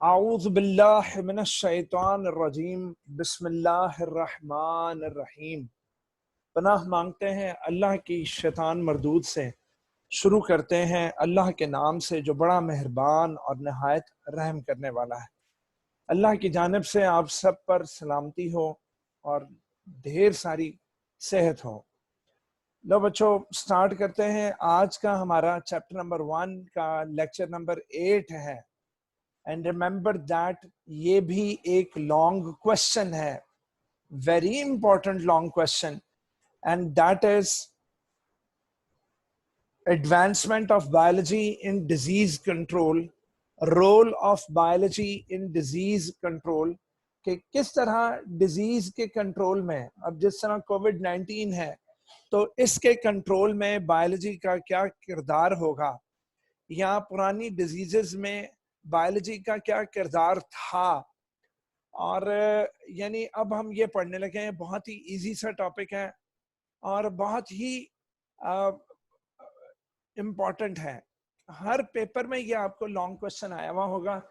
आऊज़ु बिल्लाहि मिनश शैतानिर रजीम बिस्मिल्लाहिर रहमानिर रहीम। पनाह मांगते हैं अल्लाह की शैतान मरदूद से। शुरू करते हैं अल्लाह के नाम से जो बड़ा मेहरबान और नहायत रहम करने वाला है। अल्लाह की जानिब से आप सब पर सलामती हो और ढेर सारी सेहत हो। लो बच्चों, स्टार्ट करते हैं। आज का हमारा चैप्टर नंबर 1 का लेक्चर नंबर 8 है। एंड रिमेंबर दैट ये भी एक लॉन्ग क्वेश्चन है, very important long question, and that is advancement of biology in disease control, role of biology in disease control, कि किस तरह डिजीज के कंट्रोल में, अब जिस तरह कोविड-19 है तो इसके कंट्रोल में बायोलॉजी का क्या किरदार होगा, या पुरानी डिजीजेस में बायोलॉजी का क्या किरदार था। और यानी अब हम ये पढ़ने लगे हैं। बहुत ही इजी सा टॉपिक है और बहुत ही इम्पोर्टेंट है। हर पेपर में ये आपको लॉन्ग क्वेश्चन आया हुआ होगा।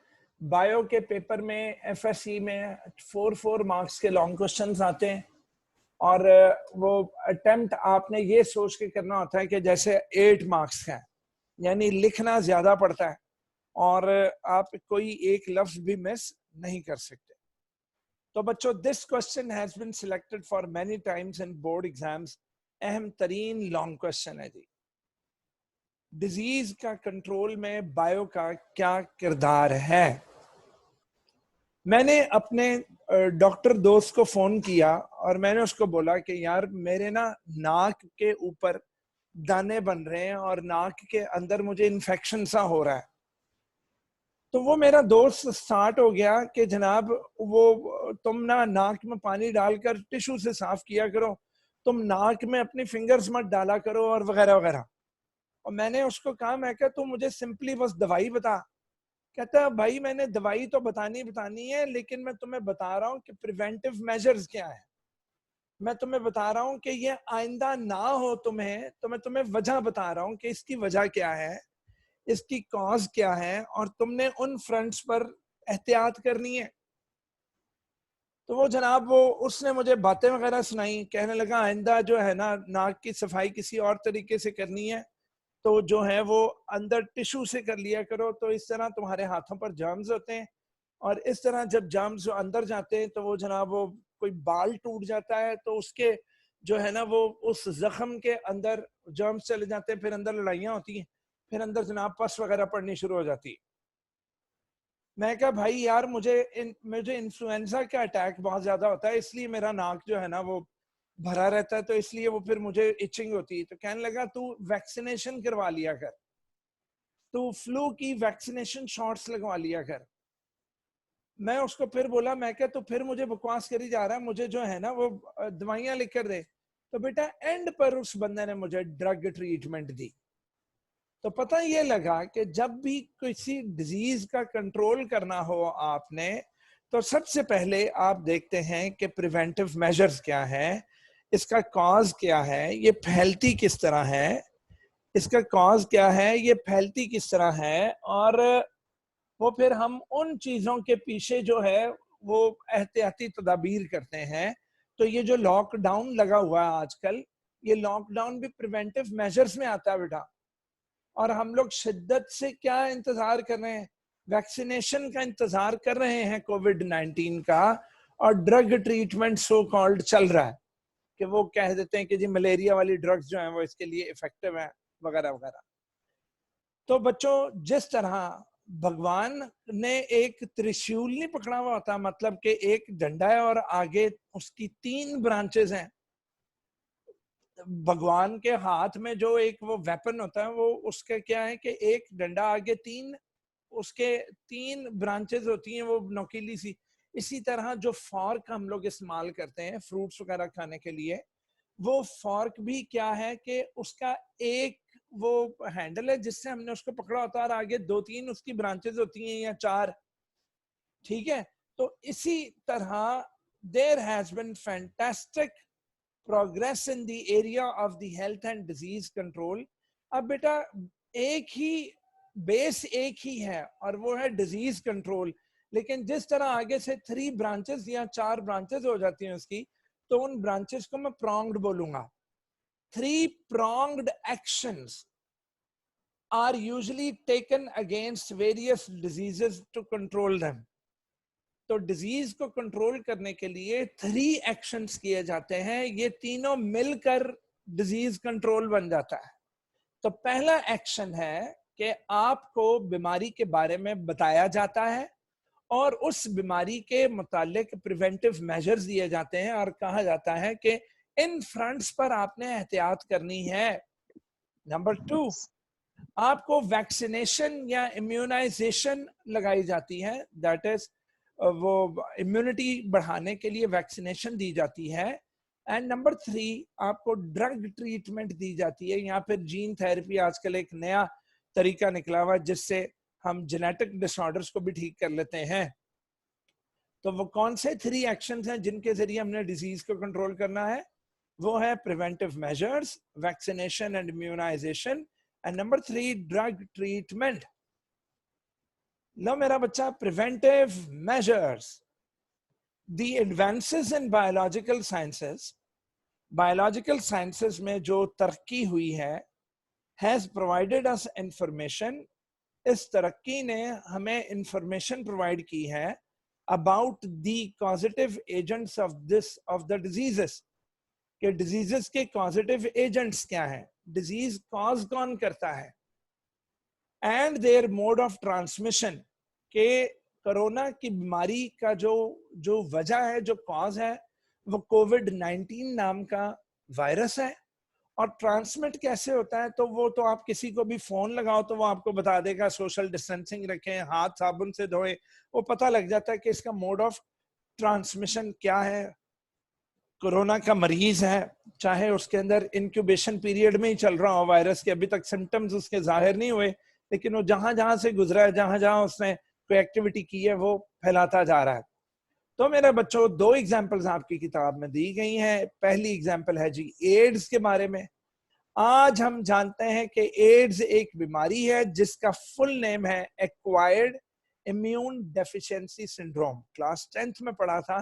बायो के पेपर में एफएससी में 4 मार्क्स के लॉन्ग क्वेश्चंस आते हैं और वो अटेम्प्ट आपने ये सोच के करना होता है कि जैसे 8 मार्क्स का है, यानी लिखना ज्यादा पड़ता है और आप कोई एक लफ्ज भी मिस नहीं कर सकते। तो बच्चों, this question has been selected for many times in board exams. अहम तरीन लॉन्ग क्वेश्चन है जी। डिजीज का कंट्रोल में बायो का क्या किरदार है। मैंने अपने डॉक्टर दोस्त को फोन किया और मैंने उसको बोला कि यार मेरे ना नाक के ऊपर दाने बन रहे हैं और नाक के अंदर मुझे इन्फेक्शन सा हो रहा है। तो वो मेरा दोस्त स्टार्ट हो गया कि जनाब वो तुम ना नाक में पानी डालकर टिश्यू से साफ किया करो, तुम नाक में अपनी फिंगर्स मत डाला करो और वगैरह वगैरह। और मैंने उसको कहा, मैं क्या तू मुझे सिंपली बस दवाई बता। कहता है भाई मैंने दवाई तो बतानी है, लेकिन मैं तुम्हें बता रहा हूँ कि प्रिवेंटिव मेजर्स क्या है। मैं तुम्हें बता रहा हूँ कि ये आइंदा ना हो तुम्हें, तो मैं तुम्हें वजह बता रहा हूँ कि इसकी वजह क्या है, इसकी कॉज क्या है, और तुमने उन फ्रंट्स पर एहतियात करनी है। तो वो जनाब वो उसने मुझे बातें वगैरह सुनाई, कहने लगा आइंदा जो है ना नाक की सफाई किसी और तरीके से करनी है तो जो है वो अंदर टिश्यू से कर लिया करो, तो इस तरह तुम्हारे हाथों पर जर्म्स होते हैं और इस तरह जब जर्म्स अंदर जाते हैं तो वो जनाब वो कोई बाल टूट जाता है तो उसके जो है ना वो उस जख्म के अंदर जर्म्स चले जाते हैं, फिर अंदर लड़ाइयाँ होती हैं, फिर अंदर जनाब पस वगैरह पड़नी शुरू हो जाती है। मैं कहा भाई यार मुझे इन्फ्लुएंजा का अटैक बहुत ज्यादा होता है, इसलिए मेरा नाक जो है ना वो भरा रहता है, तो इसलिए वो फिर मुझे इचिंग होती है। तो कहने लगा तू वैक्सीनेशन करवा लिया कर, तू फ्लू की वैक्सीनेशन शॉट्स लगवा लिया कर। मैं उसको फिर बोला, मैं क्या तो फिर मुझे बकवास करी जा रहा है, मुझे जो है ना वो दवाइयां लिख कर दे। तो बेटा एंड पर उस बंदे ने मुझे ड्रग ट्रीटमेंट दी। तो पता ये लगा कि जब भी किसी डिजीज का कंट्रोल करना हो आपने, तो सबसे पहले आप देखते हैं कि प्रिवेंटिव मेजर्स क्या है, इसका कॉज क्या है, ये फैलती किस तरह है, इसका कॉज क्या है, ये फैलती किस तरह है, और वो फिर हम उन चीजों के पीछे जो है वो एहतियाती तदाबीर करते हैं। तो ये जो लॉकडाउन लगा हुआ है आजकल, ये लॉकडाउन भी प्रिवेंटिव मेजर्स में आता है बेटा। और हम लोग शिद्दत से क्या इंतजार कर रहे हैं, वैक्सीनेशन का इंतजार कर रहे हैं कोविड-19 का, और ड्रग ट्रीटमेंट सो कॉल्ड चल रहा है कि वो कह देते हैं कि जी मलेरिया वाली ड्रग्स जो हैं वो इसके लिए इफेक्टिव है वगैरह वगैरह। तो बच्चों, जिस तरह भगवान ने एक त्रिशूल नहीं पकड़ा हुआ होता, मतलब कि एक डंडा है और आगे उसकी 3 ब्रांचेस हैं। भगवान के हाथ में जो एक वो वेपन होता है, वो उसका क्या है कि एक डंडा आगे 3, उसके 3 ब्रांचेस होती हैं वो नोकीली सी। इसी तरह जो फॉर्क हम लोग इस्तेमाल करते हैं फ्रूट्स वगैरह खाने के लिए, वो फॉर्क भी क्या है कि उसका एक वो हैंडल है जिससे हमने उसको पकड़ा होता है और आगे 2-3 उसकी ब्रांचेस होती हैं या 4। ठीक है, तो इसी तरह there has been fantastic progress in the area of the health and disease control. अब बेटा एक ही बेस एक ही है और वो है डिजीज कंट्रोल, लेकिन जिस तरह आगे से 3 ब्रांचेस या 4 ब्रांचेस हो जाती हैं उसकी, तो उन ब्रांचेस को मैं pronged बोलूंगा। 3 pronged actions are usually taken against various diseases to control them. तो डिजीज को कंट्रोल करने के लिए 3 एक्शंस किए जाते हैं, ये तीनों मिलकर डिजीज कंट्रोल बन जाता है। तो पहला एक्शन है कि आपको बीमारी के बारे में बताया जाता है और उस बीमारी के मुतालिक प्रिवेंटिव मेजर्स दिए जाते हैं और कहा जाता है कि इन फ्रंट्स पर आपने एहतियात करनी है। नंबर 2, आपको वैक्सीनेशन या इम्यूनाइजेशन लगाई जाती है, दैट इज वो इम्यूनिटी बढ़ाने के लिए वैक्सीनेशन दी जाती है। एंड नंबर 3, आपको ड्रग ट्रीटमेंट दी जाती है, या फिर जीन थेरेपी आजकल एक नया तरीका निकला हुआ जिससे हम जेनेटिक डिसऑर्डर्स को भी ठीक कर लेते हैं। तो वो कौन से 3 एक्शंस हैं जिनके जरिए हमने डिजीज को कंट्रोल करना है? वो है preventive measures, vaccination and immunization, and number 3 drug treatment. लो मेरा बच्चा, preventive measures, the advances in biological sciences में जो तरक्की हुई है, हैज प्रोवाइडेड अस इंफॉर्मेशन, इस तरक्की ने हमें इंफॉर्मेशन प्रोवाइड की है about the causative agents of the diseases, कि डिजीजेस के कॉजेटिव एजेंट्स क्या हैं, डिजीज कॉज कौन करता है, and their mode of transmission, के कोरोना की बीमारी का जो वजह है, जो कॉज है, वो कोविड-19 नाम का वायरस है। और ट्रांसमिट कैसे होता है, तो वो तो आप किसी को भी फोन लगाओ तो वो आपको बता देगा, सोशल डिस्टेंसिंग रखें, हाथ साबुन से धोएं, वो पता लग जाता है कि इसका मोड ऑफ ट्रांसमिशन क्या है। कोरोना का मरीज है, चाहे उसके अंदर इंक्यूबेशन पीरियड में ही चल रहा हो वायरस के, अभी तक सिम्टम्स उसके जाहिर नहीं हुए, लेकिन वो जहां जहां से गुजरा है, जहां जहां उसने कोई एक्टिविटी की है, वो फैलाता जा रहा है। तो मेरे बच्चों, 2 एग्जांपल्स आपकी किताब में दी गई हैं। पहली एग्जांपल है जी एड्स के बारे में। आज हम जानते हैं कि एड्स एक बीमारी है जिसका फुल नेम है acquired immune deficiency syndrome. Class 10th में पढ़ा था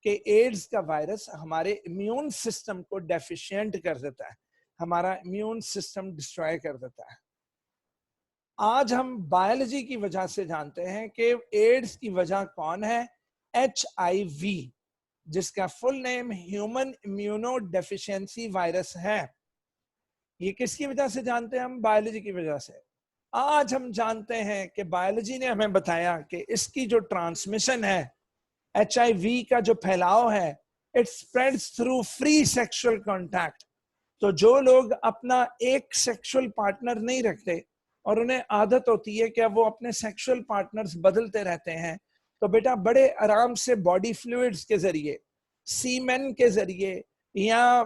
कि एड्स का वायरस हमारे इम्यून सिस्टम को डेफिशिएंट कर देता है, हमारा इम्यून सिस्टम डिस्ट्रॉय कर देता है। आज हम बायोलॉजी की वजह से जानते हैं कि एड्स की वजह कौन है, HIV, जिसका full name human immuno deficiency virus है। ये किसकी वजह से जानते हैं हम? बायोलॉजी की वजह से। आज हम जानते हैं कि बायोलॉजी ने हमें बताया कि इसकी जो ट्रांसमिशन है, HIV का जो फैलाव है, it spreads through free sexual contact. तो जो लोग अपना एक सेक्सुअल पार्टनर नहीं रखते और उन्हें आदत होती है कि वो अपने सेक्सुअल पार्टनर्स बदलते रहते हैं, तो बेटा बड़े आराम से बॉडी फ्लूइड्स के जरिए, सीमेन के जरिए या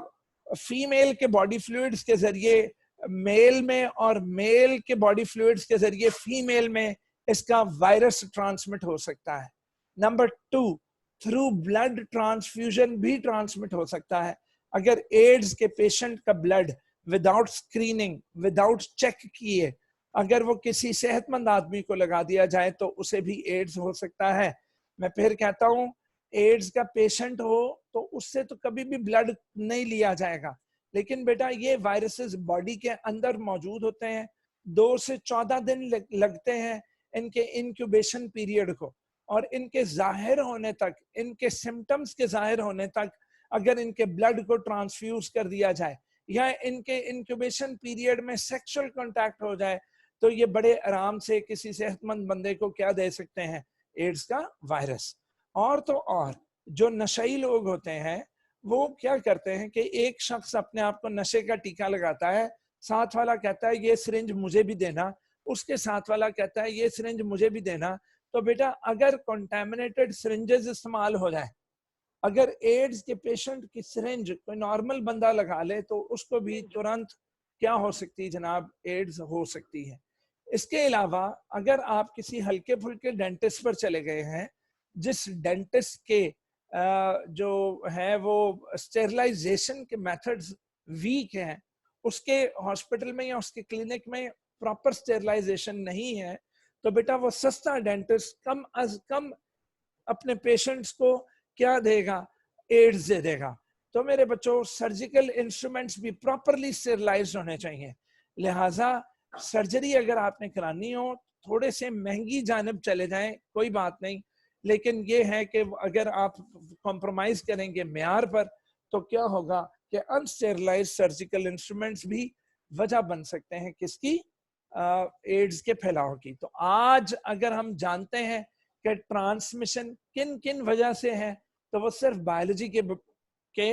फीमेल के बॉडी फ्लूइड्स के जरिए मेल में और मेल के बॉडी फ्लूइड्स के जरिए फीमेल में इसका वायरस ट्रांसमिट हो सकता है। नंबर 2, थ्रू ब्लड ट्रांसफ्यूजन भी ट्रांसमिट हो सकता है। अगर एड्स के पेशेंट का blood without screening, without check किए, अगर वो किसी सेहतमंद आदमी को लगा दिया जाए तो उसे भी एड्स हो सकता है। मैं फिर कहता हूं, एड्स का पेशेंट हो तो उससे तो कभी भी ब्लड नहीं लिया जाएगा, लेकिन बेटा ये वायरसेस बॉडी के अंदर मौजूद होते हैं, 2 से 14 दिन लगते हैं इनके इंक्यूबेशन पीरियड को, और इनके जाहिर होने तक, इनके सिम्टम्स के जाहिर होने तक अगर इनके ब्लड को ट्रांसफ्यूज कर दिया जाए या इनके इंक्यूबेशन पीरियड में सेक्सुअल कांटेक्ट हो जाए, तो ये बड़े आराम से किसी सेहतमंद बंदे को क्या दे सकते हैं, एड्स का वायरस। और तो और जो नशेई लोग होते हैं वो क्या करते हैं कि एक शख्स अपने आप को नशे का टीका लगाता है, साथ वाला कहता है ये सिरिंज मुझे भी देना, उसके साथ वाला कहता है ये सिरिंज मुझे भी देना। तो बेटा अगर कंटामिनेटेड सिरिंजेस इस्तेमाल हो जाए, अगर एड्स के पेशेंट की सिरिंज कोई नॉर्मल बंदा लगा ले तो उसको भी तुरंत क्या हो सकती है जनाब, एड्स हो सकती है। इसके अलावा अगर आप किसी हल्के फुल्के डेंटिस्ट पर चले गए हैं, जिस डेंटिस्ट के जो है वो स्टेरिलाइजेशन के मेथड्स वीक हैं, उसके हॉस्पिटल में या उसके क्लिनिक में प्रॉपर स्टेरिलाइजेशन नहीं है, तो बेटा वो सस्ता डेंटिस्ट कम अज कम अपने पेशेंट्स को क्या देगा, एड्स दे देगा। तो मेरे बच्चों सर्जिकल इंस्ट्रूमेंट्स भी प्रॉपरली स्टेरिलाइज्ड होने चाहिए। लिहाजा सर्जरी अगर आपने करानी हो थोड़े से महंगी जानब चले जाएं, कोई बात नहीं, लेकिन ये है कि अगर आप कॉम्प्रोमाइज करेंगे मेयार पर तो क्या होगा कि अनस्टेरिलाइज्ड सर्जिकल इंस्ट्रूमेंट्स भी वजह बन सकते हैं किसकी, एड्स के फैलाव की। तो आज अगर हम जानते हैं कि ट्रांसमिशन किन किन वजह से है, तो वो सिर्फ बायोलॉजी के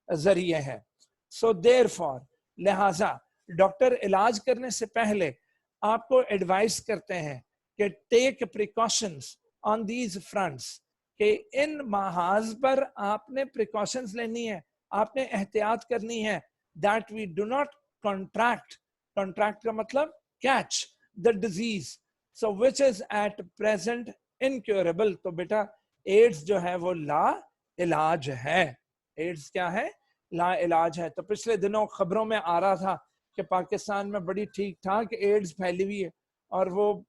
जरिए है। सो देयरफॉर लिहाजा डॉक्टर इलाज करने से पहले आपको एडवाइस करते हैं कि take precautions on these fronts, कि इन महाज पर आपने प्रिकॉशंस लेनी है, आपने एहतियात करनी है, that we do not contract, contract का मतलब catch the disease, so which is at present incurable. तो बेटा एड्स जो है वो ला इलाज है, एड्स क्या है, ला इलाज है। तो पिछले दिनों खबरों में आ रहा था कि पाकिस्तान में बड़ी ठीक ठाक एड्स फैली हुई है, और वो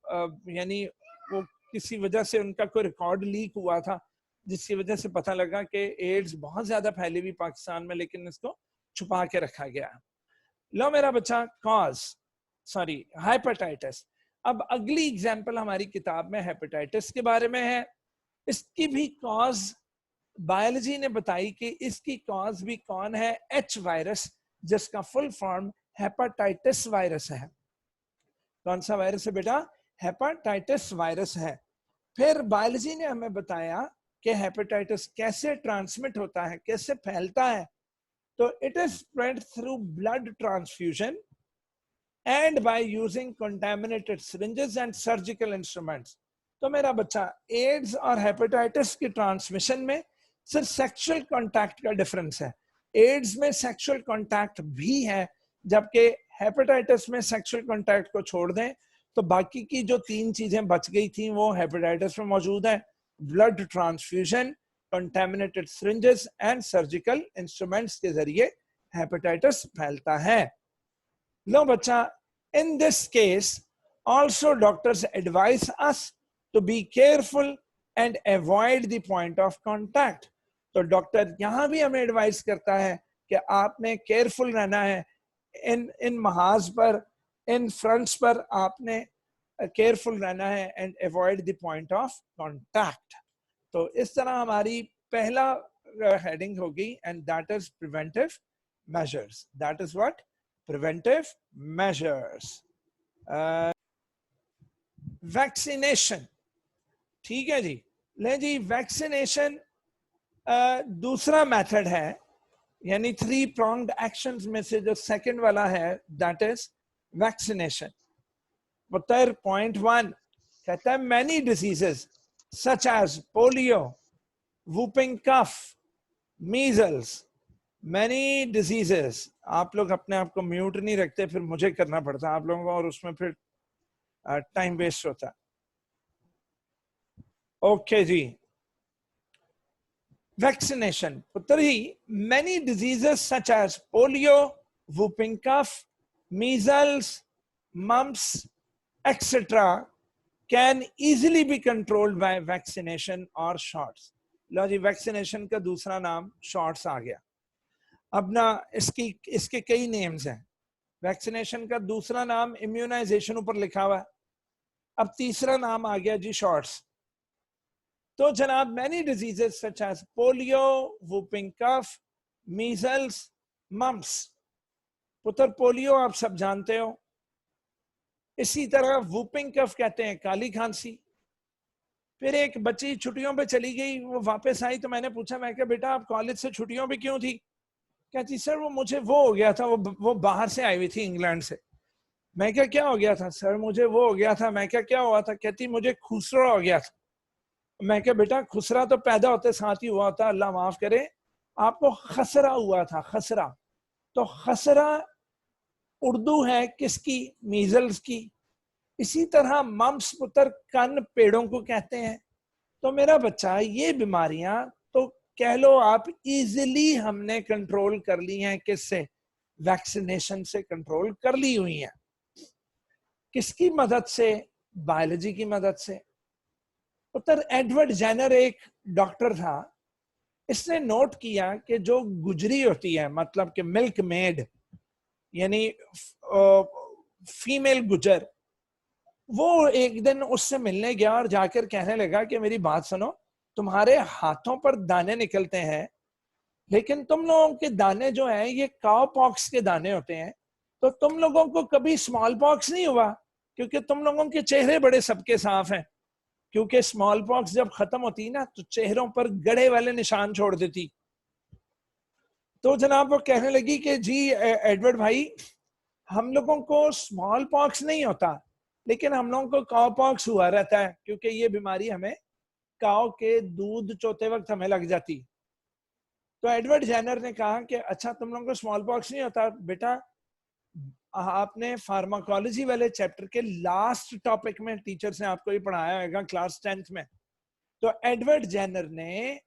यानी वो किसी वजह से उनका कोई रिकॉर्ड लीक हुआ था जिसकी वजह से पता लगा कि एड्स बहुत ज्यादा फैली हुई पाकिस्तान में, लेकिन इसको छुपा के रखा गया। लो मेरा बच्चा, कॉज सॉरी हेपेटाइटिस। अब अगली एग्जांपल हमारी किताब में हेपेटाइटिस के बारे में है। इसकी भी कॉज बायोलॉजी ने बताई कि इसकी कॉज भी कौन है, एच वायरस, जिसका फुल फॉर्म हेपेटाइटिस वायरस है। कौन सा वायरस है बेटा, हेपेटाइटिस वायरस है। फिर बायोलॉजी ने हमें बताया कि हेपेटाइटिस कैसे ट्रांसमिट होता है, कैसे फैलता है। तो it is spread through blood transfusion and by using contaminated syringes and surgical instruments. तो मेरा बच्चा एड्स और हेपेटाइटिस की ट्रांसमिशन में सिर्फ सेक्सुअल कांटेक्ट का डिफरेंस है। एड्स में सेक्सुअल कांटेक्ट भी है, जबकि हेपेटाइटिस में सेक्सुअल कांटेक्ट को छोड़ दें तो बाकी की जो 3 चीजें बच गई थी वो हेपेटाइटिस में मौजूद है, blood transfusion, contaminated syringes and surgical instruments के जरिए हेपेटाइटिस फैलता है। लो बच्चा, in this case also doctors advise us to be careful and avoid the point of contact। तो डॉक्टर यहां भी हमें एडवाइस करता है कि आपने केयरफुल रहना है, इन महाज पर, इन फ्रंट्स पर आपने केयरफुल रहना है and avoid the point of contact. तो इस तरह हमारी पहला हेडिंग होगी, and that is preventive measures. That is what, preventive measures. Vaccination, ठीक है जी। ले जी, वैक्सीनेशन दूसरा मेथड है, यानी 3 pronged एक्शंस में से जो सेकंड वाला है दैट इज वैक्सीनेशन। पुत्र पॉइंट 1 कहता है many diseases such as polio, whooping cough, measles, many diseases. आप लोग अपने आप को म्यूट नहीं रखते, फिर मुझे करना पड़ता आप लोगों को, और उसमें फिर टाइम वेस्ट होता। ओके जी, vaccination पुत्र ही many diseases such as polio, whooping cough, measles, mumps, etc. can easily be controlled by vaccination or shots। लो जी, वैक्सीनेशन का दूसरा नाम शॉट्स आ गया। अब ना इसके कई नेम्स हैं। वैक्सीनेशन का दूसरा नाम इम्यूनाइजेशन ऊपर लिखा हुआ है, अब तीसरा नाम आ गया जी शॉट्स। तो जनाब many diseases such as polio, whooping cough, measles, mumps. पुत्र पोलियो आप सब जानते हो, इसी तरह वूपिंग कफ कहते हैं काली खांसी। फिर एक बच्ची छुट्टियों पे चली गई, वो वापस आई तो मैंने पूछा, मैं क्या बेटा आप कॉलेज से छुट्टियों पे क्यों थी? कहती सर वो मुझे वो हो गया था, वो बाहर से आई हुई थी इंग्लैंड से। मैं क्या हो गया था? सर मुझे वो हो गया था। मैं क्या हुआ था? कहती मुझे खुसरा हो गया था। मैं क्या बेटा खुसरा तो पैदा होते साथ ही हुआ था, अल्लाह माफ करे, आपको खसरा हुआ था, खसरा। तो खसरा उर्दू है किसकी? मीजल्स की। इसी तरह मम्स पुत्र कन पेड़ों को कहते हैं। तो मेरा बच्चा ये बीमारियां तो कह लो आप इजीली हमने कंट्रोल कर ली हैं, किससे? वैक्सीनेशन से कंट्रोल कर ली हुई हैं। किसकी मदद से? बायोलॉजी की मदद से। उत्तर एडवर्ड जेनर एक डॉक्टर था, इसने नोट किया कि जो गुजरी होती है, मतलब कि मिल्क मेड यानी फीमेल गुजर, वो एक दिन उससे मिलने गया और जाकर कहने लगा कि मेरी बात सुनो, तुम्हारे हाथों पर दाने निकलते हैं, लेकिन तुम लोगों के दाने जो हैं ये काउ पॉक्स के दाने होते हैं, तो तुम लोगों को कभी स्मॉल पॉक्स नहीं हुआ? क्योंकि तुम लोगों के चेहरे बड़े सबके साफ हैं। क्योंकि स्मॉल पॉक्स जब खत्म होती ना तो चेहरों पर गड़े वाले निशान छोड़ देती। तो जनाब वो कहने लगी कि जी एडवर्ड भाई, हम लोगों को स्मॉल पॉक्स नहीं होता, लेकिन हम लोगों को काउ पॉक्स हुआ रहता है, क्योंकि ये बीमारी हमें काउ के दूध चोते वक्त हमें लग जाती। तो एडवर्ड जेनर ने कहा कि अच्छा, तुम लोगों को स्मॉल पॉक्स नहीं होता बेटा, आपने फार्माकोलॉजी वाले चैप्टर के लास्ट टॉपिक में टीचर ने आपको ये पढ़ाया होगा क्लास 10th में। तो एडवर्ड जेनर ने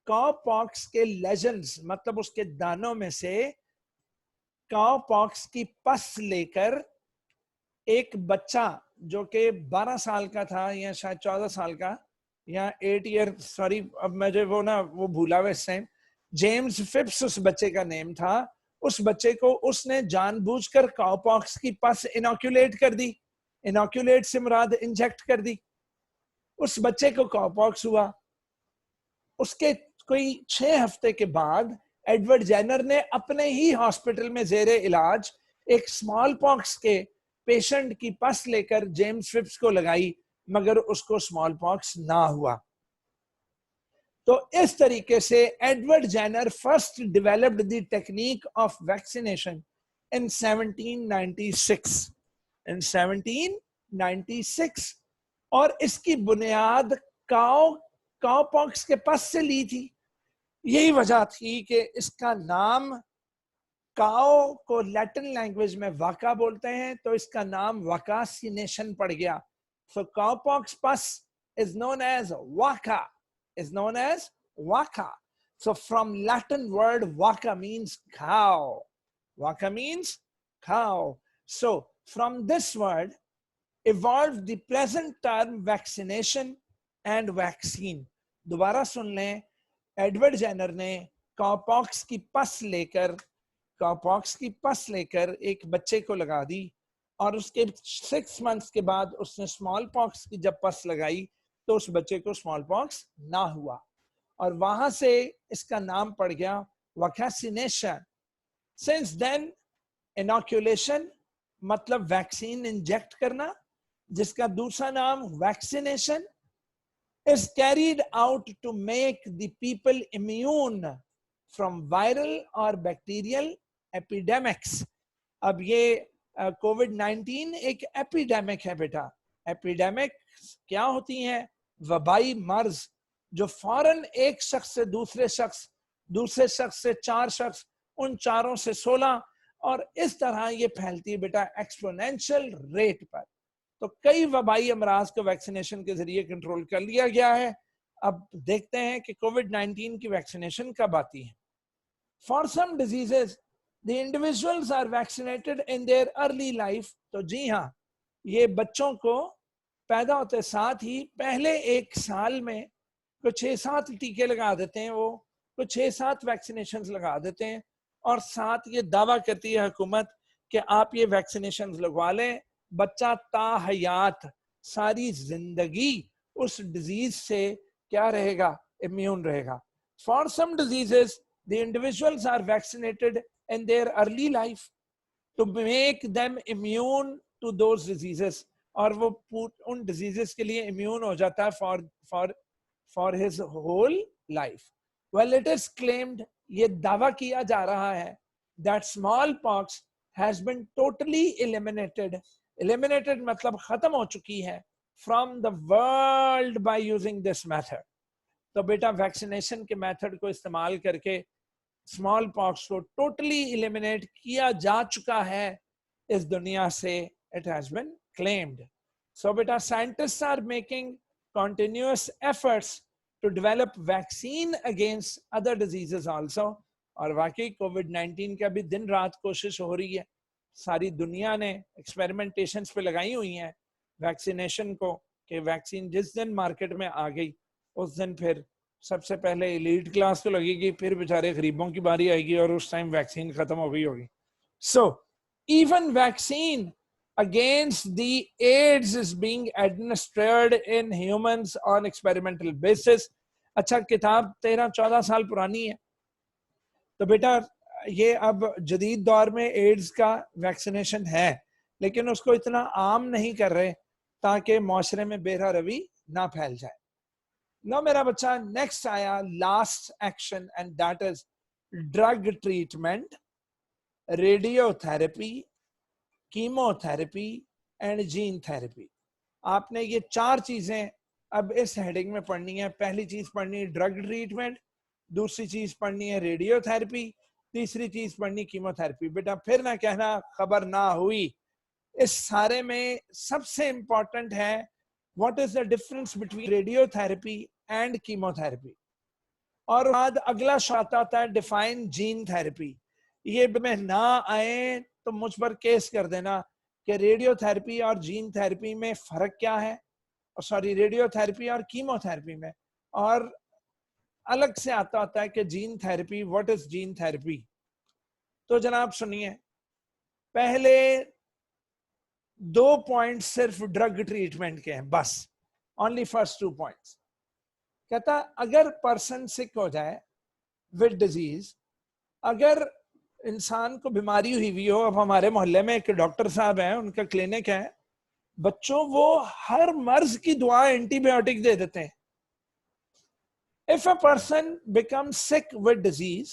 काउ पॉक्स के लेजेंड्स, मतलब उसके दानों में से काउ पॉक्स की पस लेकर एक बच्चा जो कि 12 साल का था या शायद 14 साल का या 8 ईयर, सॉरी अब मुझे वो भूला हुआ इस टाइम, जेम्स फिप्स उस बच्चे का नेम था। उस बच्चे को उसने जानबूझकर काउपॉक्स की पस इनोक्यूलेट कर दी। इनोक्यूलेट से मुराद इंजेक्ट कर दी। उस बच्चे को काउपॉक्स हुआ। उसके कोई 6 हफ्ते के बाद एडवर्ड जेनर ने अपने ही हॉस्पिटल में जेरे इलाज एक स्मॉल पॉक्स के पेशेंट की पस लेकर जेम्स फिप्स को लगाई, मगर उसको स्मॉल पॉक्स ना हुआ। तो इस तरीके से Edward Jenner first developed the technique of vaccination in 1796। In 1796, और इसकी बुनियाद काउ पॉक्स के पस से ली थी। यही वजह थी कि इसका नाम, काओ को लैटिन लैंग्वेज में वाका बोलते हैं, तो इसका नाम वाकासिनेशन पड़ गया। सो काउपॉक्स पस is known as vaka, is known as vaka. So from Latin word vaka means cow. Vaka means cow. So from this word evolved the present term vaccination and vaccine. दोबारा सुन लें, एडवर्ड जेनर ने cowpox की पस लेकर एक बच्चे को लगा दी, और उसके 6 मंथ्स के बाद उसने स्मॉल पॉक्स की जब पस लगाई तो उस बच्चे को स्मॉल पॉक्स ना हुआ, और वहां से इसका नाम पड़ गया वैक्सीनेशन। सिंस देन इनोक्यूलेशन मतलब वैक्सीन इंजेक्ट करना, जिसका दूसरा नाम vaccination, is carried out to make the people immune from viral or bacterial epidemics. अब ये कोविड-19 एक एपिडेमिक है बेटा। एपिडेमिक क्या होती हैं? वबाई मर्ज जो फौरन एक शख्स से दूसरे शख्स से 4 शख्स, उन चारों से 16, और इस तरह ये फैलती है बेटा एक्सपोनेंशियल रेट पर। तो कई वबाई अमराज को वैक्सीनेशन के जरिए कंट्रोल कर लिया गया है। अब देखते हैं कि कोविड-19 की वैक्सीनेशन कब आती है। For some diseases the individuals are vaccinated in their early life. तो जी हाँ, ये बच्चों को पैदा होते साथ ही पहले 1 साल में कुछ 6-7 टीके लगा देते हैं, वो कुछ 6-7 वैक्सीनेशन लगा देते हैं, और साथ ये दावा करती है हुकूमत कि आप ये वैक्सीनेशन लगवा लें, बच्चा ताहयात सारी जिंदगी उस डिजीज से क्या रहेगा? इम्यून रहेगा। For some diseases the individuals are vaccinated in their early life to make them immune to those diseases, और वो उन डिजीजेस के लिए इम्यून हो जाता है for his whole life. Well it is claimed, ये दावा किया जा रहा है, that small pox has been totally eliminated मतलब खत्म हो चुकी है from the world by using this method. तो बेटा वैक्सीनेशन के मेथड को इस्तेमाल करके स्मॉल पॉक्स को टोटली एलिमिनेट किया जा चुका है इस दुनिया से। It has been claimed. So बेटा scientists are making continuous efforts to develop vaccine against other diseases also। और वाकई कोविड-19 का भी दिन रात कोशिश हो रही है, सारी दुनिया ने एक्सपेरिमेंटेशंस पे लगाई हुई हैं। वैक्सीनेशन को कि वैक्सीन जिस दिन मार्केट में आ गई उस दिन फिर सबसे पहले एलीट क्लास को लगेगी, फिर बेचारे गरीबों की बारी आएगी और उस टाइम वैक्सीन खत्म हो गई होगी. So even vaccine against the AIDS is being administered in humans on experimental basis. अच्छा, किताब 13-14 साल पुरानी है, तो बेटा ये अब जदीद दौर में एड्स का वैक्सीनेशन है, लेकिन उसको इतना आम नहीं कर रहे ताकि माशरे में बेरा रवि ना फैल जाए. लो मेरा बच्चा, नेक्स्ट आया last action and that is drug treatment, radiotherapy, chemotherapy and gene therapy. आपने ये 4 चीजें अब इस हेडिंग में पढ़नी है. पहली चीज पढ़नी है ड्रग ट्रीटमेंट, दूसरी चीज पढ़नी है रेडियोथेरेपी, तीसरी चीज पढ़नी कीमोथेरेपी. बेटा फिर ना कहना खबर ना हुई. इस सारे में सबसे इंपॉर्टेंट है what is the difference between radiotherapy and chemotherapy. और बाद अगला शब्द आता है डिफाइन जीन थेरेपी. ये में ना आए तो मुझ पर केस कर देना कि रेडियोथेरेपी और जीन थेरेपी में फर्क क्या है, सॉरी रेडियोथेरेपी और कीमोथेरेपी में. और अलग से आता है कि gene therapy, what is gene therapy. तो जनाब सुनिए, पहले 2 पॉइंट सिर्फ ड्रग ट्रीटमेंट के हैं बस, ओनली फर्स्ट 2 पॉइंट्स. कहता अगर पर्सन सिक हो जाए विद डिजीज, अगर इंसान को बीमारी हुई हो, अब हमारे मोहल्ले में एक डॉक्टर साहब हैं, उनका क्लिनिक है, बच्चों वो हर मर्ज की दुआ एंटीबायोटिक दे देते हैं. If a person becomes sick with disease,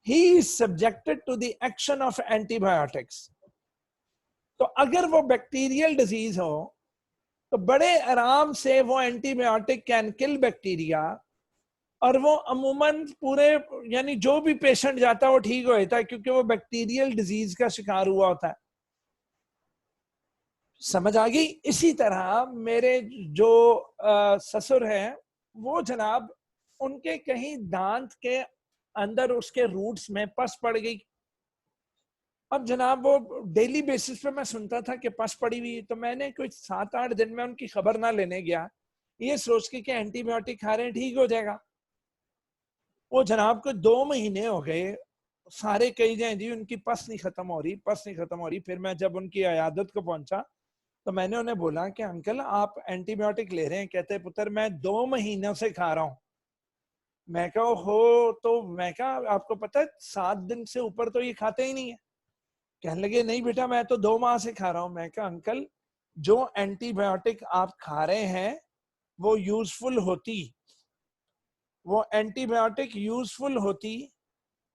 he is subjected to the action of antibiotics. तो अगर वो बैक्टीरियल डिजीज हो तो बड़े आराम से वो एंटीबायोटिक कैन किल बैक्टीरिया, और वो अमूमन पूरे यानी जो भी पेशेंट जाता है वो ठीक हो जाता है, क्योंकि वो बैक्टीरियल डिजीज का शिकार हुआ होता है. समझ आ गई. इसी तरह मेरे जो ससुर हैं, वो जनाब उनके कहीं दांत के अंदर उसके रूट्स में पस पड़ गई. अब जनाब वो डेली बेसिस पे मैं सुनता था कि पस पड़ी हुई, तो मैंने कुछ 7-8 दिन में उनकी खबर ना लेने गया, ये सोच के कि एंटीबायोटिक खा रहे हैं ठीक हो जाएगा. वो जनाब को 2 महीने हो गए, सारे कही जाए जी उनकी पस नहीं खत्म हो रही, पस नहीं खत्म हो रही. फिर मैं जब उनकी अयादत को पहुंचा तो मैंने उन्हें बोला कि अंकल आप एंटीबायोटिक ले रहे हैं. कहते पुत्र मैं 2 महीनों से खा रहा हूं. मैं कहा हो, तो मैं कहा आपको पता है 7 दिन से ऊपर तो ये खाते ही नहीं है. कहने लगे नहीं बेटा मैं तो 2 माह से खा रहा हूं. मैं कहा अंकल जो एंटीबायोटिक आप खा रहे हैं वो यूजफुल होती, वो एंटीबायोटिक यूजफुल होती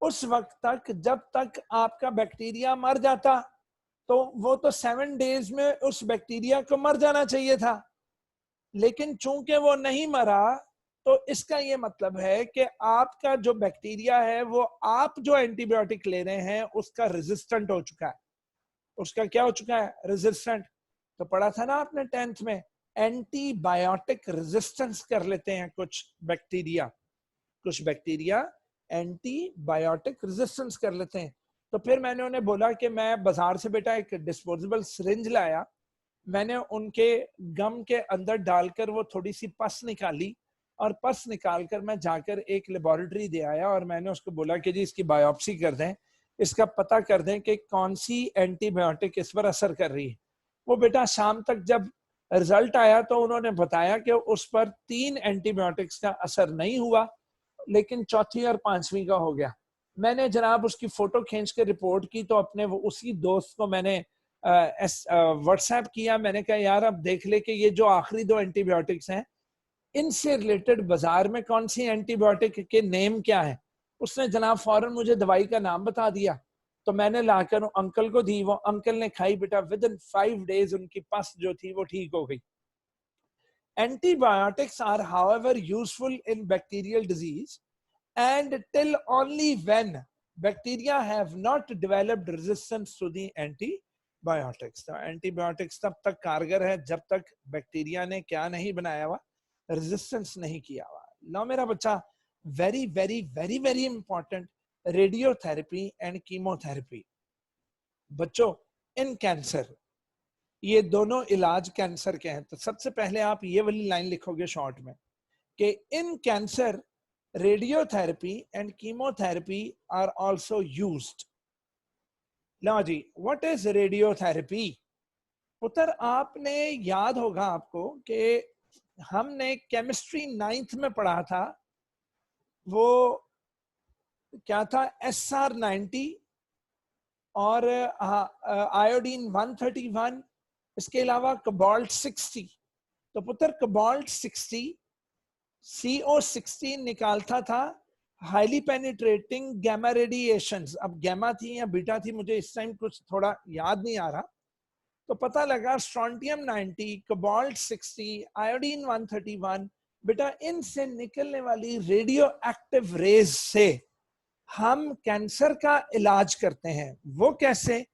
उस वक्त तक जब तक आपका बैक्टीरिया मर जाता. तो वो तो 7 डेज में उस बैक्टीरिया को मर जाना चाहिए था, लेकिन चूंकि वो नहीं मरा तो इसका ये मतलब है कि आपका जो बैक्टीरिया है वो आप जो एंटीबायोटिक ले रहे हैं उसका रेजिस्टेंट हो चुका है. उसका क्या हो चुका है? रेजिस्टेंट. तो पढ़ा था ना आपने 10th में, एंटीबायोटिक रेजिस्टेंस कर लेते हैं कुछ बैक्टीरिया, कुछ बैक्टीरिया एंटीबायोटिक रेजिस्टेंस कर लेते हैं. तो फिर मैंने उन्हें बोला कि मैं बाजार से बेटा एक डिस्पोजेबल सिरिंज लाया, मैंने उनके गम के अंदर डालकर वो थोड़ी सी पस निकाली, और पस निकालकर मैं जाकर एक लेबोरेटरी दे आया और मैंने उसको बोला कि जी इसकी बायोप्सी कर दें, इसका पता कर दें कि कौन सी एंटीबायोटिक इस पर असर कर रही है. वो बेटा शाम तक जब रिजल्ट आया तो उन्होंने बताया कि उस पर 3 एंटीबायोटिक्स का असर नहीं हुआ, लेकिन चौथी और 5वीं का हो गया. मैंने जनाब उसकी फोटो खींच के रिपोर्ट की, तो अपने वो उसी दोस्त को मैंने व्हाट्सएप किया. मैंने कहा यार अब देख ले कि ये जो आखिरी 2 एंटीबायोटिक्स हैं इनसे रिलेटेड बाजार में कौन सी एंटीबायोटिक के नेम क्या है. उसने जनाब फौरन मुझे दवाई का नाम बता दिया, तो मैंने लाकर अंकल को दी. वो अंकल ने खाई बेटा, विद इन 5 डेज उनकी पस जो थी वो ठीक हो गई. Antibiotics are however useful in bacterial disease and till only when bacteria have not developed resistance to the antibiotics. तो antibiotics तब तक कारगर है जब तक बैक्टीरिया ने क्या नहीं बनाया हुआ, रेजिस्टेंस नहीं किया हुआ. लो मेरा बच्चा, very very very very important, radiotherapy and chemotherapy. बच्चों इन कैंसर ये दोनों इलाज कैंसर के हैं। तो सबसे पहले आप ये वाली लाइन लिखोगे शॉर्ट में कि in cancer radiotherapy and chemotherapy are also used. लो जी, व्हाट इज रेडियोथेरेपी? पुत्र, आपने याद होगा आपको कि हमने केमिस्ट्री 9th में पढ़ा था, वो क्या था, SR90 और आयोडीन 131, इसके अलावा कोबाल्ट 60। तो पुत्र कोबाल्ट 60 CO16 निकालता था हाईली पेनिट्रेटिंग गैमा रेडिएशंस। अब गैमा थी या बीटा थी, मुझे इस टाइम कुछ थोड़ा याद नहीं आ रहा। तो पता लगा स्ट्रोंटियम 90, कोबाल्ट 60, आयोडीन 131, बेटा इनसे निकलने वाली रेडियो एक्टिव रेज से हम कैंसर का इलाज करते हैं। वो कैसे?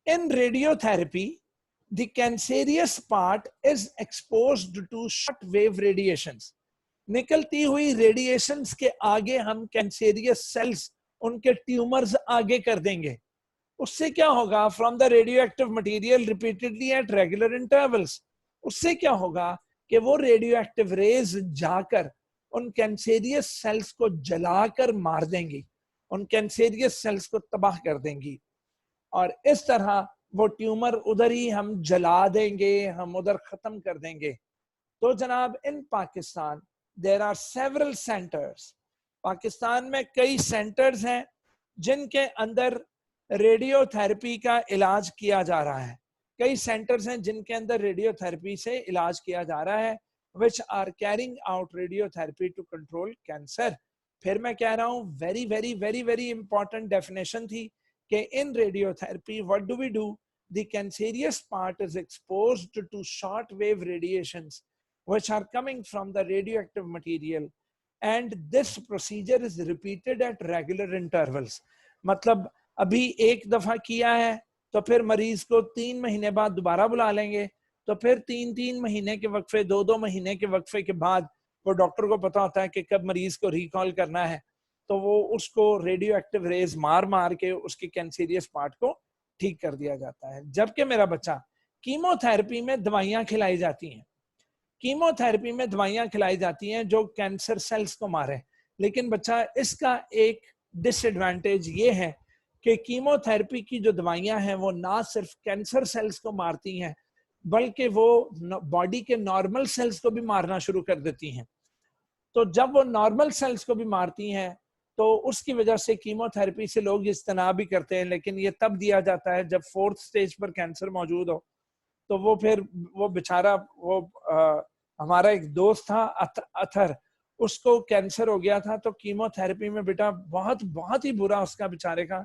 इन radiotherapy the cancerous part is exposed to short wave radiations। निकलती हुई रेडिएशंस के आगे हम कैंसेरियस सेल्स, उनके ट्यूमर्स आगे कर देंगे। उससे क्या होगा? From the radio active material repeatedly at regular intervals, उससे क्या होगा कि वो रेडियो एक्टिव रेज जाकर उन कैंसेरियस सेल्स को जलाकर मार देंगी, उन कैंसेरियस सेल्स को तबाह कर देंगी, और इस तरह वो ट्यूमर उधर ही हम जला देंगे, हम उधर खत्म कर देंगे। तो जनाब, in Pakistan there are several centres. Pakistan में कई सेंटर्स हैं जिनके अंदर रेडियोथेरेपी का इलाज किया जा रहा है। कई सेंटर्स हैं जिनके अंदर रेडियोथेरेपी से इलाज किया जा रहा है, which are carrying out radiotherapy to control cancer. फिर मैं कह रहा हूं, very very very very important definition थी कि in radiotherapy what do we do? The cancerous part is exposed to short wave radiations which are coming from the radioactive material, and this procedure is repeated at regular intervals। मतलब अभी एक दफा किया है तो फिर मरीज को 3 महीने बाद दोबारा बुला लेंगे, तो फिर 3-3 महीने के वक्फे, 2-2 महीने के वक्फे के बाद वो डॉक्टर को पता होता है कि कब मरीज को रिकॉल करना है, तो वो उसको रेडियो एक्टिव रेज मार मार के उसके कैंसेरियस पार्ट को ठीक कर दिया जाता है। जबकि मेरा बच्चा, कीमोथेरेपी में दवाइयां खिलाई जाती हैं, कीमोथेरेपी में दवाइयां खिलाई जाती हैं जो कैंसर सेल्स को मारे। लेकिन बच्चा, इसका एक डिसएडवांटेज ये है कि कीमोथेरेपी की जो दवाइयां हैं वो ना सिर्फ कैंसर सेल्स को मारती हैं, बल्कि वो बॉडी के नॉर्मल सेल्स को भी मारना शुरू कर देती हैं। तो जब वो नॉर्मल सेल्स को भी मारती हैं तो उसकी वजह से कीमोथेरेपी से लोग इज्तनाब भी करते हैं, लेकिन ये तब दिया जाता है जब 4th स्टेज पर कैंसर मौजूद हो। तो वो फिर वो बेचारा, वो हमारा एक दोस्त था अथर, उसको कैंसर हो गया था, तो कीमोथेरेपी में बेटा बहुत बहुत ही बुरा उसका बेचारे का,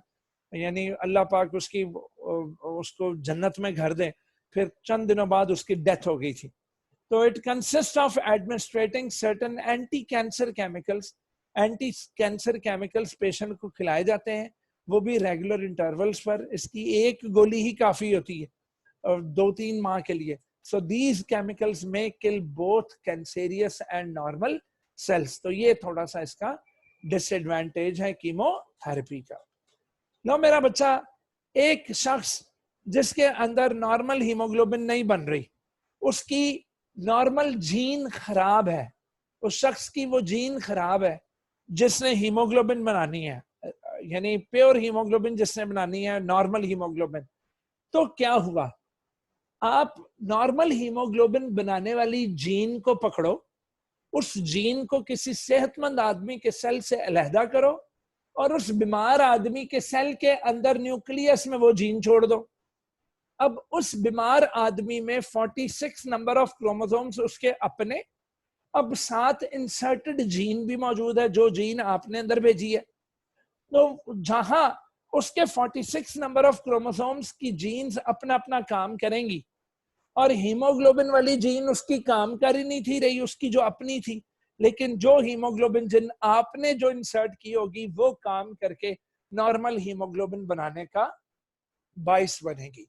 यानी अल्लाह पाक उसको जन्नत में घर दे, फिर चंद दिनों बाद उसकी डेथ हो गई थी। तो it consist of administrating certain anti cancer chemicals. Anti cancer chemicals patient को खिलाए जाते हैं, वो भी रेगुलर इंटरवल्स पर। इसकी एक गोली ही काफी होती है 2-3 माह के लिए। सो दीज केमिकल्स में किल both cancerous and normal sales. तो ये थोड़ा सा इसका डिसएडवांटेज है कीमोथेरेपी का। लो मेरा बच्चा, एक शख्स जिसके अंदर नॉर्मल हीमोग्लोबिन नहीं बन रही, उसकी नॉर्मल जीन खराब है, उस शख्स की वो जीन खराब है जिसने हीमोग्लोबिन बनानी है, यानी प्योर हीमोग्लोबिन जिसने बनानी है, नॉर्मल हीमोग्लोबिन। तो क्या हुआ? आप नॉर्मल हीमोग्लोबिन बनाने वाली जीन को पकड़ो, उस जीन को किसी सेहतमंद आदमी के सेल से अलहदा करो और उस बीमार आदमी के सेल के अंदर न्यूक्लियस में वो जीन छोड़ दो। अब उस बीमार आदमी में 46 नंबर ऑफ क्रोमोसोम्स उसके अपने, अब 7 इंसर्टेड जीन भी मौजूद है जो जीन आपने अंदर भेजी है। तो जहां उसके 46 नंबर ऑफ क्रोमोसोम्स की जीन्स अपना अपना काम करेंगी और हीमोग्लोबिन वाली जीन उसकी काम कर ही नहीं थी रही, उसकी जो अपनी थी, लेकिन जो हीमोग्लोबिन जिन आपने जो इंसर्ट की होगी वो काम करके नॉर्मल हीमोग्लोबिन बनाने का बाइस बनेगी।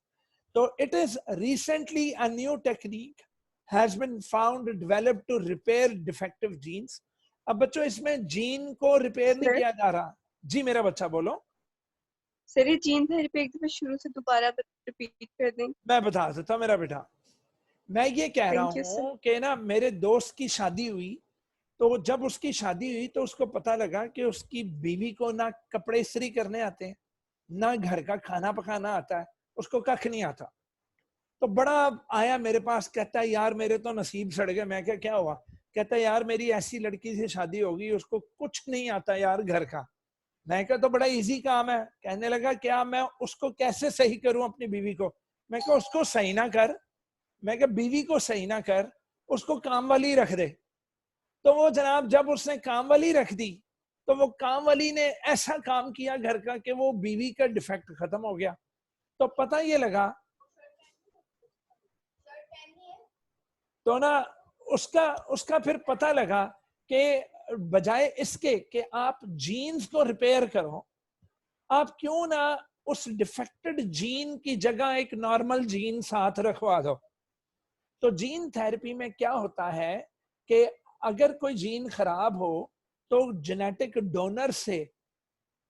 तो it is recently a new technique has been found developed to repair defective genes। अब बच्चों, इसमें जीन को रिपेयर नहीं किया जा रहा। जी मेरा बच्चा बोलो। सर ये जीन थेरेपी एक दफा शुरू से दोबारा रिपीट कर दें। मैं बता देता हूँ मेरा बेटा, मैं ये कह रहा थैंक यू सर। हूँ कि ना मेरे दोस्त की शादी हुई, तो जब उसकी शादी हुई तो उसको पता लगा कि उसकी बीवी को ना कपड़े इस्त्री करने आते हैं, ना घर का खाना पकाना आता है, उसको कख नहीं आता। तो बड़ा आया मेरे पास, कहता है यार मेरे तो नसीब सड़ गए। मैं क्या हुआ? कहता है यार मेरी ऐसी लड़की से शादी होगी, उसको कुछ नहीं आता यार घर का। मैं कहा तो बड़ा इजी काम है। कहने लगा क्या, मैं उसको कैसे सही करूं अपनी बीवी को? मैं कहा उसको सही ना कर, मैं कहा बीवी को सही ना कर, उसको काम वाली रख दे। तो वो जनाब जब उसने काम वाली रख दी, तो वो काम वाली ने ऐसा काम किया घर का कि वो बीवी का डिफेक्ट खत्म हो गया। तो पता ये लगा, तो ना उसका उसका फिर पता लगा कि बजाय इसके कि आप जीन्स को रिपेयर करो, आप क्यों ना उस डिफेक्टेड जीन की जगह एक नॉर्मल जीन साथ रखवा दो। तो जीन थेरेपी में क्या होता है कि अगर कोई जीन खराब हो तो जेनेटिक डोनर से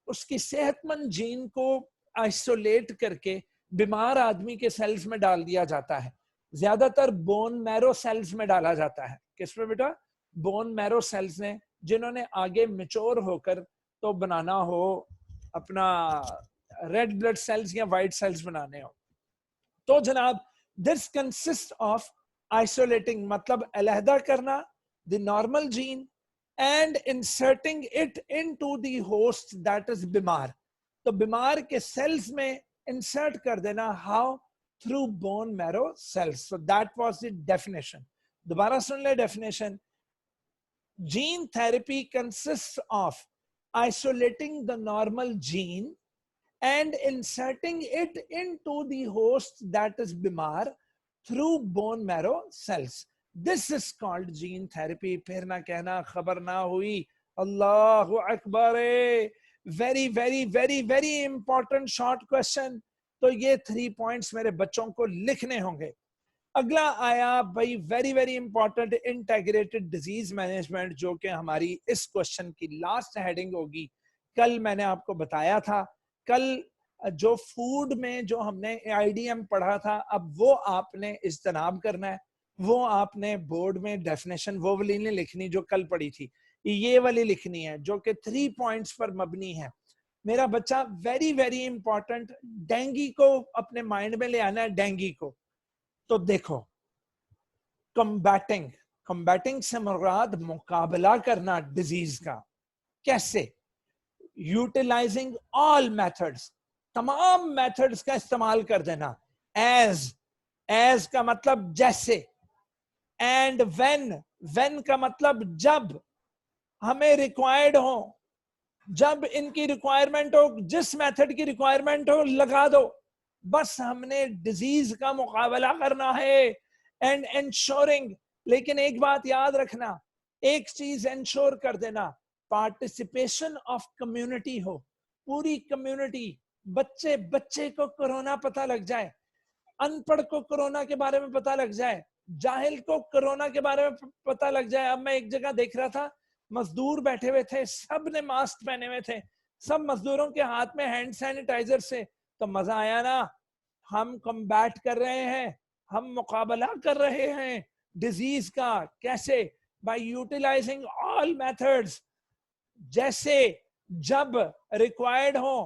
उसकी सेहतमंद जीन को आइसोलेट करके बीमार आदमी के सेल्स में डाल दिया जाता है। ज्यादातर बोन मैरो सेल्स में डाला जाता है। किसमें बेटा? बोन मैरो सेल्स ने, जिन्होंने आगे मेच्योर होकर तो बनाना हो अपना रेड ब्लड सेल्स या व्हाइट सेल्स बनाने हो। तो जनाब दिस कंसिस्ट ऑफ आइसोलेटिंग, मतलब अलहदा करना the normal gene and inserting it into the host that is बीमार। तो बीमार के सेल्स में इंसर्ट कर देना। How? Through bone marrow cells. So that was the definition. दोबारा सुन ले definition. Gene therapy consists of isolating the normal gene and inserting it into the host that is bimar through bone marrow cells. This is called gene therapy. फिर ना कहना खबर ना हुई। अल्लाहु Akbar. Very very very very important short question. तो ये 3 points मेरे बच्चों को लिखने होंगे। अगला आया भाई very very important, integrated disease management, जो कि हमारी इस क्वेश्चन की लास्ट हेडिंग होगी। कल मैंने आपको बताया था, कल जो फूड में जो हमने आईडीएम पढ़ा था, अब वो आपने इज्तनाब करना है। वो आपने बोर्ड में डेफिनेशन वो वाली नहीं लिखनी जो कल पढ़ी थी, ये वाली लिखनी है जो कि 3 पॉइंट्स पर मबनी है। मेरा बच्चा वेरी वेरी इंपॉर्टेंट, डेंगी को अपने माइंड में ले आना है। डेंगी को तो देखो, कम्बैटिंग, कम्बैटिंग से मुराद मुकाबला करना डिजीज का। कैसे? यूटिलाइजिंग ऑल मेथड्स, तमाम मेथड्स का इस्तेमाल कर देना। एज का मतलब जैसे, एंड व्हेन का मतलब जब हमें रिक्वायर्ड हो, जब इनकी रिक्वायरमेंट हो, जिस मेथड की रिक्वायरमेंट हो लगा दो। बस हमने डिजीज का मुकाबला करना है। एंड इंश्योरिंग, लेकिन एक बात याद रखना, एक चीज इंश्योर कर देना, पार्टिसिपेशन ऑफ कम्युनिटी हो, पूरी कम्युनिटी। बच्चे बच्चे को कोरोना पता लग जाए, अनपढ़ को कोरोना के बारे में पता लग जाए, जाहिल को कोरोना के बारे में पता लग जाए। अब मैं एक जगह देख रहा था, मजदूर बैठे हुए थे, सब ने मास्क पहने हुए थे, सब मजदूरों के हाथ में हैंड सैनिटाइजर से। तो मजा आया ना। हम कम्बैट कर रहे हैं, हम मुकाबला कर रहे हैं डिजीज का। कैसे? बाय यूटिलाइजिंग ऑल मेथड्स, जैसे जब रिक्वायर्ड हो,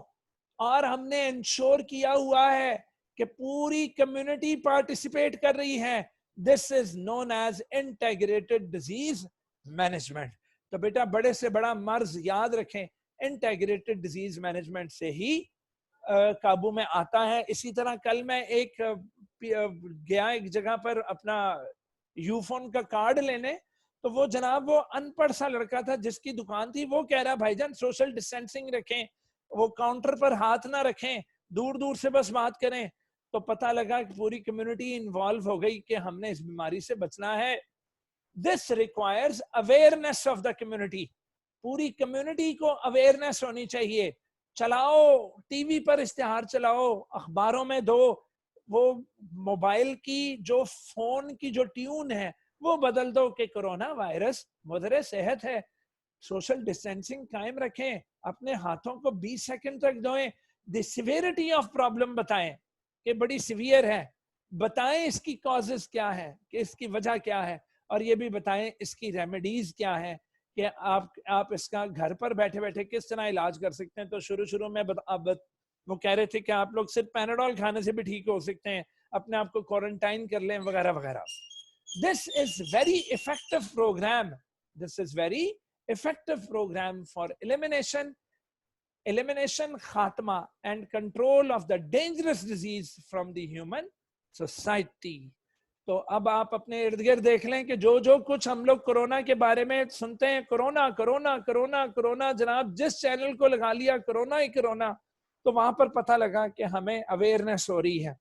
और हमने इंश्योर किया हुआ है कि पूरी कम्युनिटी पार्टिसिपेट कर रही है। This is known as integrated disease management. तो बेटा बड़े से बड़ा मर्ज याद रखें, इंटेग्रेटेड डिजीज मैनेजमेंट से ही काबू में आता है। इसी तरह कल मैं एक गया एक जगह पर अपना यूफोन का कार्ड लेने, तो वो जनाब वो अनपढ़ सा लड़का था जिसकी दुकान थी, वो कह रहा भाईजान सोशल डिस्टेंसिंग रखें, वो काउंटर पर हाथ ना रखें, दूर दूर से बस बात करें। तो पता लगा कि पूरी कम्युनिटी इन्वॉल्व हो गई कि हमने इस बीमारी से बचना है। This requires awareness of the community. पूरी कम्युनिटी को अवेयरनेस होनी चाहिए। चलाओ, टीवी पर इश्तिहार चलाओ, अखबारों में दो, वो मोबाइल की जो फोन की जो ट्यून है वो बदल दो कि कोरोना वायरस मुदरे सेहत है, सोशल डिस्टेंसिंग कायम रखें, अपने हाथों को 20 सेकंड तक धोएं। द सिवियरिटी ऑफ प्रॉब्लम बताएं कि बड़ी सिवियर है, बताएं इसकी कॉजेस क्या है, कि इसकी वजह क्या है, और ये भी बताएं इसकी रेमेडीज क्या है, कि आप इसका घर पर बैठे बैठे किस तरह इलाज कर सकते हैं। तो शुरू शुरू में वो कह रहे थे कि आप लोग सिर्फ पैनाडोल खाने से भी ठीक हो सकते हैं, अपने आप को क्वारंटाइन कर लें वगैरह वगैरह। This is very effective program, this is very effective program for elimination, khatma and control of the dangerous disease from the human society. तो अब आप अपने इर्द गिर्द देख लें कि जो जो कुछ हम लोग कोरोना के बारे में सुनते हैं, कोरोना कोरोना कोरोना कोरोना, जनाब जिस चैनल को लगा लिया कोरोना ही कोरोना, तो वहां पर पता लगा कि हमें अवेयरनेस हो रही है,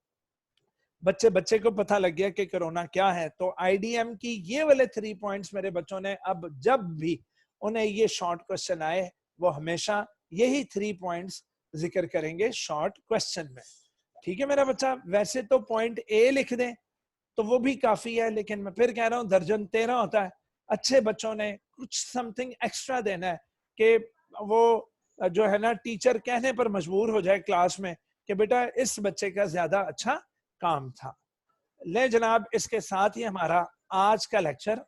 बच्चे बच्चे को पता लग गया कि कोरोना क्या है। तो आईडीएम की ये वाले 3 पॉइंट्स मेरे बच्चों ने, अब जब भी उन्हें ये शॉर्ट क्वेश्चन आए वो हमेशा यही 3 पॉइंट्स जिक्र करेंगे शॉर्ट क्वेश्चन में। ठीक है मेरा बच्चा, वैसे तो पॉइंट ए लिख दें तो वो भी काफी है, लेकिन मैं फिर कह रहा हूं दर्जन 13 होता है। अच्छे बच्चों ने कुछ समथिंग एक्स्ट्रा देना है कि वो जो है ना टीचर कहने पर मजबूर हो जाए क्लास में कि बेटा इस बच्चे का ज्यादा अच्छा काम था। ले जनाब, इसके साथ ही हमारा आज का लेक्चर